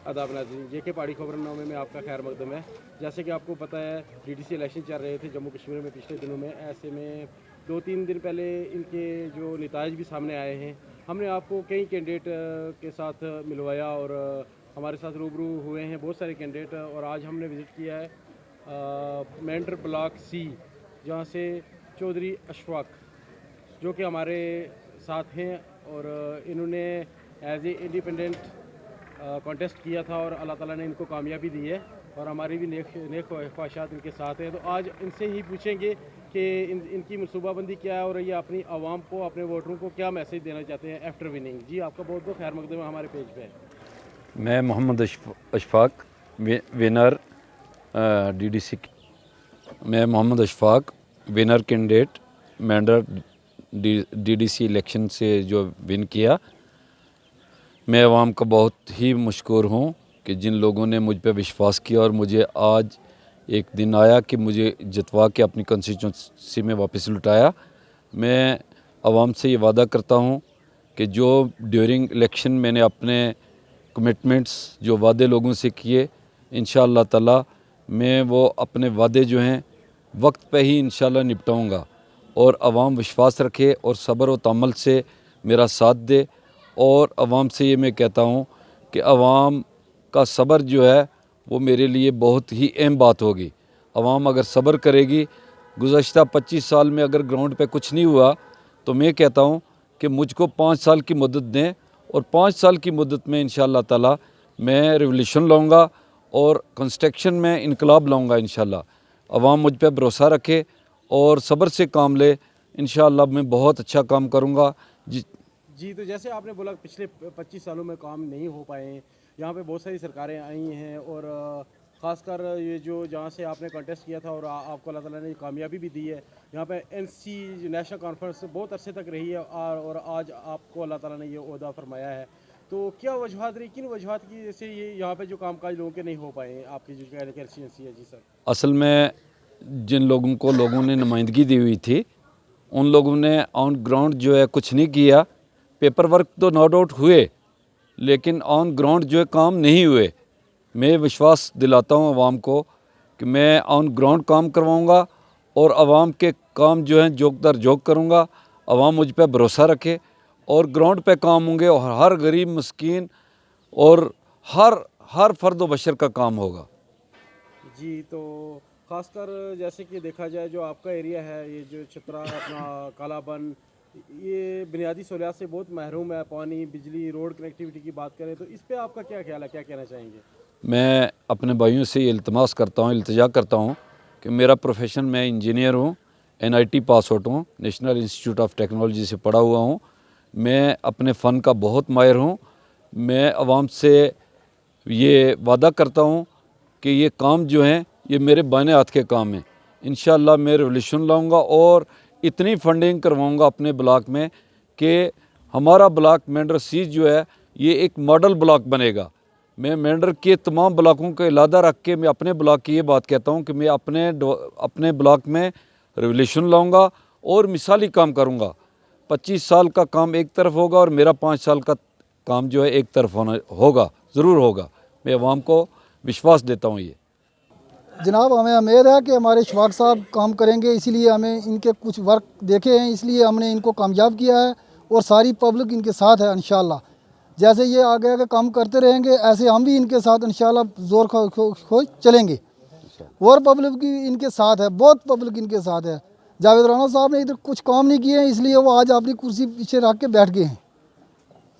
आदाब नाज़रीन, ये के पहाड़ी खबरनामे में आपका खैर मकदम है। जैसे कि आपको पता है डीडीसी इलेक्शन चल रहे थे जम्मू कश्मीर में पिछले दिनों में। ऐसे में 2-3 दिन पहले इनके जो नताइज भी सामने आए हैं। हमने आपको कई कैंडिडेट के साथ मिलवाया और हमारे साथ रूबरू हुए हैं बहुत सारे कैंडिडेट। और आज हमने विज़िट किया है मेंढर ब्लॉक सी, जहाँ से चौधरी अशफाक जो कि हमारे साथ हैं और इन्होंने एज ए इंडिपेंडेंट कॉन्टेस्ट किया था और अल्लाह ताला ने इनको कामयाबी दी है और हमारी भी नेक ख्वाहिशात इनके साथ हैं। तो आज इनसे ही पूछेंगे कि इनकी मनसूबाबंदी क्या है और ये अपनी आवाम को, अपने वोटरों को क्या मैसेज देना चाहते हैं आफ्टर विनिंग। जी, आपका बहुत बहुत खैर मकदम है हमारे पेज पे। मैं मोहम्मद अशफाक विनर डीडीसी मैं Mohammad Ashfaq winner candidate Mendhar DDC election से जो विन किया। मैं अवाम का बहुत ही मशकूर हूँ कि जिन लोगों ने मुझ पर विश्वास किया और मुझे आज एक दिन आया कि मुझे जितवा के अपनी कंस्टिट्यूंसी में वापस लुटाया। मैं अवाम से ये वादा करता हूँ कि जो ड्यूरिंग इलेक्शन मैंने अपने कमिटमेंट्स जो वादे लोगों से किए, इंशाअल्लाह ताला मैं वो अपने वादे जो हैं वक्त पे ही इंशाअल्लाह निपटाऊँगा। और अवाम विश्वास रखे और सब्र व तअम्मुल से मेरा साथ दे। और अवाम से ये मैं कहता हूँ कि अवाम का सब्र जो है वो मेरे लिए बहुत ही अहम बात होगी। अवाम अगर सब्र करेगी, गुज़श्ता 25 साल में अगर ग्राउंड पे कुछ नहीं हुआ तो मैं कहता हूँ कि मुझको 5 साल की मुद्दत दें और 5 साल की मुद्दत में इंशाअल्लाह ताला मैं रिवोल्यूशन लाऊंगा और कंस्ट्रक्शन में इनकलाब लाऊंगा इंशाअल्लाह। अवाम मुझ पर भरोसा रखे और सब्र से काम ले, इंशाअल्लाह मैं बहुत अच्छा काम करूँगा। जी, तो जैसे आपने बोला पिछले 25 सालों में काम नहीं हो पाए हैं, यहाँ पे बहुत सारी सरकारें आई हैं और ख़ासकर ये जो जहाँ से आपने कॉन्टेस्ट किया था और आपको अल्लाह ताला ने कामयाबी भी दी है। यहाँ पे एनसी नेशनल कॉन्फ्रेंस बहुत अरसे तक रही है और आज आपको अल्लाह ताला ने ये ओहदा फरमाया है। तो क्या वजूहत रही, किन वजूहत की से ये यहाँ पे जो कामकाज लोगों के नहीं हो पाए हैं आपकी जो कंस्टिट्यूंसी है? जी सर, असल में जिन लोगों ने नुमाइंदगी दी हुई थी उन लोगों ने ऑन ग्राउंड जो है कुछ नहीं किया। पेपर वर्क तो नो डाउट हुए लेकिन ऑन ग्राउंड जो है काम नहीं हुए। मैं विश्वास दिलाता हूँ आवाम को कि मैं ऑन ग्राउंड काम करवाऊँगा और आवाम के काम जो हैं जोक दर जोक करूँगा। आवाम मुझ पर भरोसा रखे और ग्राउंड पे काम होंगे और हर गरीब मस्कीन और हर फर्द व बशर का काम होगा। जी, तो ख़ासकर जैसे कि देखा जाए जो आपका एरिया है, ये जो छपरा अपना कालाबन, ये बुनियादी सहूलियात से बहुत महरूम है। पानी, बिजली, रोड कनेक्टिविटी की बात करें तो इस पे आपका क्या ख्याल है, क्या कहना चाहेंगे? मैं अपने भाइयों से ये इल्तमास करता हूँ, इल्तिजा करता हूँ कि मेरा प्रोफेशन, मैं इंजीनियर हूँ, NIT पास आउट हूँ, नेशनल इंस्टीट्यूट ऑफ टेक्नोलॉजी से पढ़ा हुआ हूँ। मैं अपने फ़न का बहुत माहिर हूँ। मैं आवाम से ये वादा करता हूँ कि ये काम जो हैं ये मेरे बाएं हाथ के काम हैं। इंशाअल्लाह मैं रिवोल्यूशन लाऊंगा और इतनी फंडिंग करवाऊंगा अपने ब्लॉक में कि हमारा ब्लॉक मेंढर सी जो है ये एक मॉडल ब्लॉक बनेगा। मैं मेंढर के तमाम ब्लॉकों का इलादा रख के मैं अपने ब्लॉक की ये बात कहता हूँ कि मैं अपने ब्लॉक में रिवोल्यूशन लाऊंगा और मिसाली काम करूँगा। 25 साल का काम एक तरफ होगा और मेरा 5 साल का काम जो है एक तरफ होगा, ज़रूर होगा। मैं अवाम को विश्वास देता हूँ। ये जनाब, हमें उम्मीद है कि हमारे शफाक साहब काम करेंगे, इसीलिए हमें इनके कुछ वर्क देखे हैं, इसलिए हमने इनको कामयाब किया है और सारी पब्लिक इनके साथ है इंशाअल्लाह। जैसे ये आगे आगे काम करते रहेंगे ऐसे हम भी इनके साथ इंशाअल्लाह ज़ोर खो चलेंगे और पब्लिक भी इनके साथ है, बहुत पब्लिक इनके साथ है। जावेद राना साहब ने इधर कुछ काम नहीं किए हैं, इसलिए वो आज अपनी कुर्सी पीछे रख के बैठ गए हैं।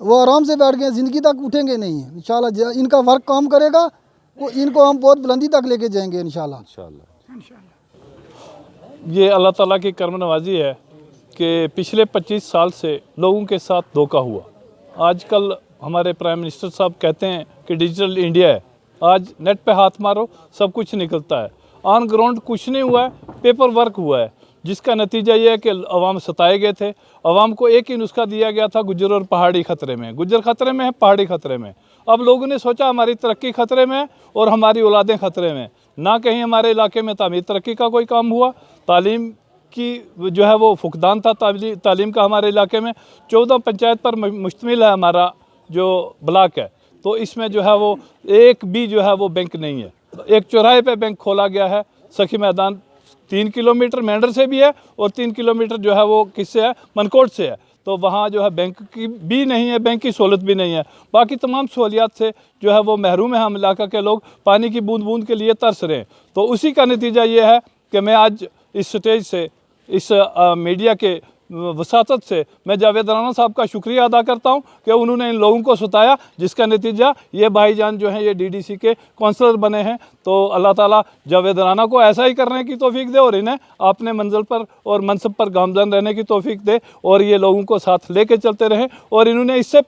वो आराम से बैठ गए हैं, ज़िंदगी तक उठेंगे नहीं है इंशाअल्लाह। इनका वर्क काम करेगा वो इनको हम बहुत बुलंदी तक लेके जाएंगे इंशाअल्लाह। ये अल्लाह ताला की करम नवाजी है कि पिछले 25 साल से लोगों के साथ धोखा हुआ। आजकल हमारे प्राइम मिनिस्टर साहब कहते हैं कि डिजिटल इंडिया है, आज नेट पे हाथ मारो सब कुछ निकलता है। ऑन ग्राउंड कुछ नहीं हुआ है, पेपर वर्क हुआ है, जिसका नतीजा ये है कि अवाम सताए गए थे। अवाम को एक ही नुस्खा दिया गया था, गुज्जर और पहाड़ी ख़तरे में, गुज्जर ख़तरे में है, पहाड़ी ख़तरे में। अब लोगों ने सोचा हमारी तरक्की ख़तरे में और हमारी औलादें ख़तरे में। ना कहीं हमारे इलाके में तामीर तरक्की का कोई काम हुआ, तालीम की जो है वो फुकदान था तालीम का हमारे इलाके में। 14 पंचायत पर मुश्तमिल है हमारा जो ब्लॉक है। तो इसमें जो है वो एक भी जो है वो बैंक नहीं है। एक चौराहे पे बैंक खोला गया है, सखी मैदान 3 किलोमीटर मेंढर से भी है और 3 किलोमीटर जो है वो किससे है, मनकोट से है। तो वहाँ जो है बैंक की भी नहीं है, बैंक की सहूलत भी नहीं है। बाकी तमाम सहूलियात से जो है वो महरूम है हम इलाका के लोग, पानी की बूंद बूंद के लिए तरस रहे हैं। तो उसी का नतीजा ये है कि मैं आज इस स्टेज से, इस मीडिया के वसातत से मैं जावेद राना साहब का शुक्रिया अदा करता हूं कि उन्होंने इन लोगों को सताया, जिसका नतीजा ये भाईजान जो हैं ये डीडीसी के काउंसलर बने हैं। तो अल्लाह ताला जावेद राना को ऐसा ही करने की तौफीक दे और इन्हें अपने मंजिल पर और मनसब पर गामजन रहने की तौफीक दे और ये लोगों को साथ लेके चलते रहें। और इन्होंने इससे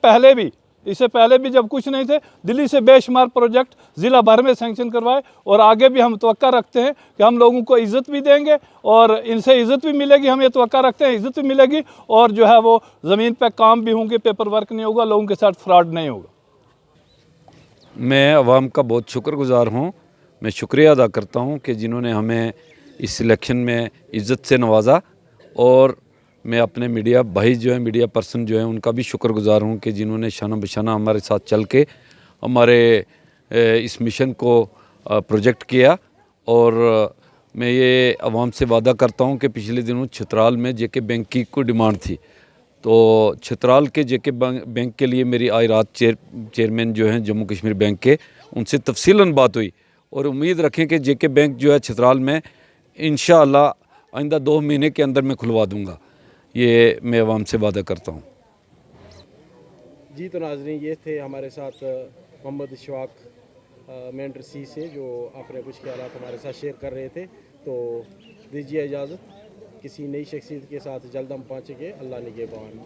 पहले भी जब कुछ नहीं थे, दिल्ली से बेशुमार प्रोजेक्ट ज़िला भर में सैंक्शन करवाए और आगे भी हम तवक्का रखते हैं कि हम लोगों को इज़्ज़त भी देंगे और इनसे इज़्ज़त भी मिलेगी। हम ये तवक्का रखते हैं इज़्ज़त भी मिलेगी और जो है वो ज़मीन पे काम भी होंगे, पेपर वर्क नहीं होगा, लोगों के साथ फ्रॉड नहीं होगा। मैं अवाम का बहुत शुक्रगुज़ार हूँ। मैं शुक्रिया अदा करता हूँ कि जिन्होंने हमें इस इलेक्शन में इज़्ज़त से नवाजा, और मैं अपने मीडिया भाई जो है, मीडिया पर्सन जो है, उनका भी शुक्रगुज़ार हूँ कि जिन्होंने शाना बशाना हमारे साथ चल के हमारे इस मिशन को प्रोजेक्ट किया। और मैं ये अवाम से वादा करता हूँ कि पिछले दिनों छतराल में जेके बैंक की कोई डिमांड थी, तो छतराल के जेके बैंक के लिए मेरी आज रात चेयरमैन जो हैं जम्मू कश्मीर बैंक के, उनसे तफसीलन बात हुई और उम्मीद रखें कि जेके बैंक जो है छतराल में इंशाअल्लाह आइंदा 2 महीने के अंदर मैं खुलवा दूँगा। ये मैं अवाम से वादा करता हूँ। जी तो नाज़रीन, ये थे हमारे साथ मोहम्मद इशफाक मेंढर सी से, जो अपने कुछ ख्यालात हमारे साथ शेयर कर रहे थे। तो दीजिए इजाज़त, किसी नई शख्सियत के साथ जल्द हम पहुँचेंगे। अल्लाह निगहबान।